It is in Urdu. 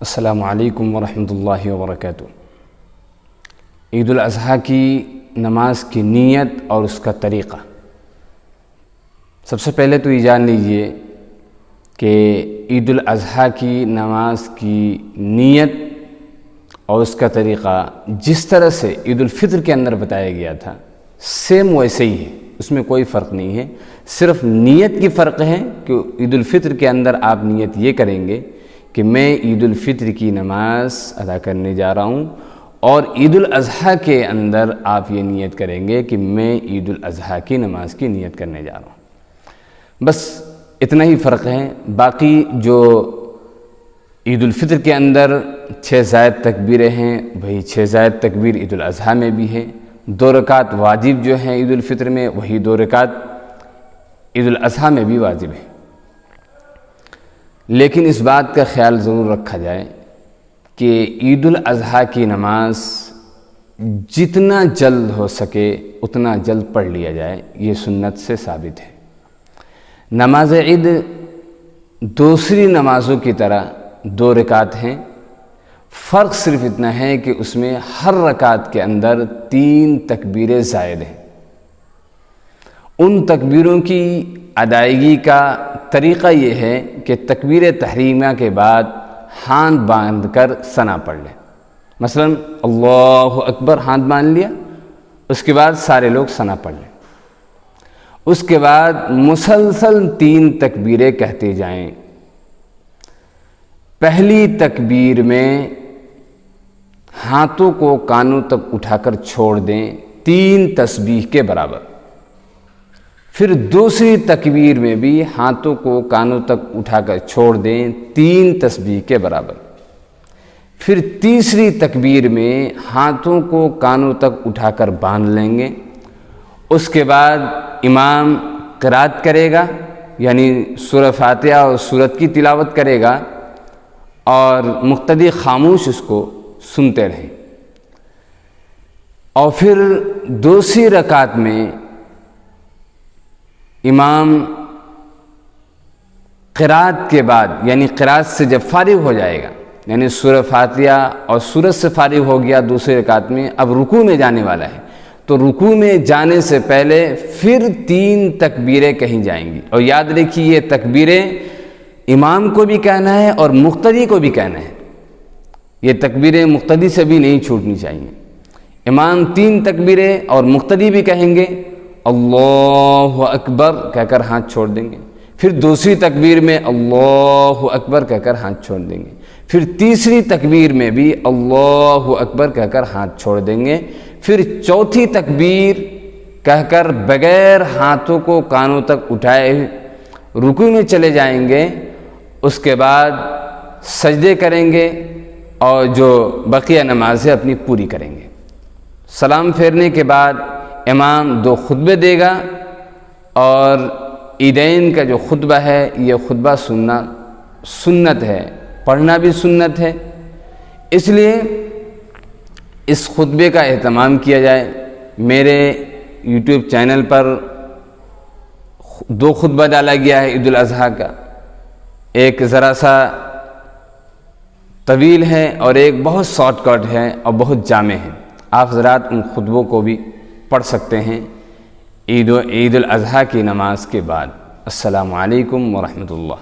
السلام علیکم ورحمۃ اللہ وبرکاتہ۔ عید الاضحیٰ کی نماز کی نیت اور اس کا طریقہ۔ سب سے پہلے تو یہ جان لیجئے کہ عید الاضحیٰ کی نماز کی نیت اور اس کا طریقہ جس طرح سے عید الفطر کے اندر بتایا گیا تھا سیم ویسے ہی ہے، اس میں کوئی فرق نہیں ہے، صرف نیت کی فرق ہے کہ عید الفطر کے اندر آپ نیت یہ کریں گے کہ میں عید الفطر کی نماز ادا کرنے جا رہا ہوں، اور عید الاضحیٰ کے اندر آپ یہ نیت کریں گے کہ میں عید الاضحیٰ کی نماز کی نیت کرنے جا رہا ہوں۔ بس اتنا ہی فرق ہے۔ باقی جو عید الفطر کے اندر 6 زائد تکبیریں ہیں، وہی 6 زائد تکبیر عید الاضحیٰ میں بھی ہے۔ 2 رکعت واجب جو ہیں عید الفطر میں، وہی 2 رکعت عید الاضحیٰ میں بھی واجب ہے۔ لیکن اس بات کا خیال ضرور رکھا جائے کہ عید الاضحیٰ کی نماز جتنا جلد ہو سکے اتنا جلد پڑھ لیا جائے، یہ سنت سے ثابت ہے۔ نماز عید دوسری نمازوں کی طرح 2 رکعت ہیں، فرق صرف اتنا ہے کہ اس میں ہر رکعت کے اندر 3 تکبیریں زائد ہیں۔ ان تکبیروں کی ادائیگی کا طریقہ یہ ہے کہ تکبیر تحریمہ کے بعد ہاتھ باندھ کر ثنا پڑھ لیں۔ مثلا اللہ اکبر ہاتھ باندھ لیا، اس کے بعد سارے لوگ ثنا پڑھ لیں، اس کے بعد مسلسل 3 تکبیریں کہتے جائیں۔ پہلی تکبیر میں ہاتھوں کو کانوں تک اٹھا کر چھوڑ دیں 3 تسبیح کے برابر۔ پھر دوسری تکبیر میں بھی ہاتھوں کو کانوں تک اٹھا کر چھوڑ دیں 3 تسبیح کے برابر۔ پھر تیسری تکبیر میں ہاتھوں کو کانوں تک اٹھا کر باندھ لیں گے۔ اس کے بعد امام قرات کرے گا، یعنی سورہ فاتحہ اور سورت کی تلاوت کرے گا، اور مقتدی خاموش اس کو سنتے رہیں۔ اور پھر دوسری رکعت میں امام قرات کے بعد، یعنی قرات سے جب فارغ ہو جائے گا، یعنی سورہ فاتحہ اور سورت سے فارغ ہو گیا دوسری رکعت میں، اب رکوع میں جانے والا ہے، تو رکوع میں جانے سے پہلے پھر 3 تکبیریں کہیں جائیں گی۔ اور یاد رکھیے یہ تکبیریں امام کو بھی کہنا ہے اور مقتدی کو بھی کہنا ہے، یہ تکبیریں مقتدی سے بھی نہیں چھوٹنی چاہیے۔ امام 3 تکبیریں اور مقتدی بھی کہیں گے اللہ اکبر کہہ کر ہاتھ چھوڑ دیں گے، پھر دوسری تکبیر میں اللہ اکبر کہہ کر ہاتھ چھوڑ دیں گے، پھر تیسری تکبیر میں بھی اللہ اکبر کہہ کر ہاتھ چھوڑ دیں گے، پھر چوتھی تکبیر کہہ کر بغیر ہاتھوں کو کانوں تک اٹھائے رکوع میں چلے جائیں گے۔ اس کے بعد سجدے کریں گے اور جو بقیہ نمازیں اپنی پوری کریں گے۔ سلام پھیرنے کے بعد امام 2 خطبے دے گا، اور عیدین کا جو خطبہ ہے یہ خطبہ سننا سنت ہے، پڑھنا بھی سنت ہے، اس لیے اس خطبے کا اہتمام کیا جائے۔ میرے یوٹیوب چینل پر 2 خطبہ ڈالا گیا ہے عید الاضحیٰ کا، ایک ذرا سا طویل ہے اور ایک بہت شارٹ کٹ ہے اور بہت جامع ہے۔ آپ حضرات ان خطبوں کو بھی پڑھ سکتے ہیں عید الاضحیٰ کی نماز کے بعد۔ السلام علیکم ورحمۃ اللہ۔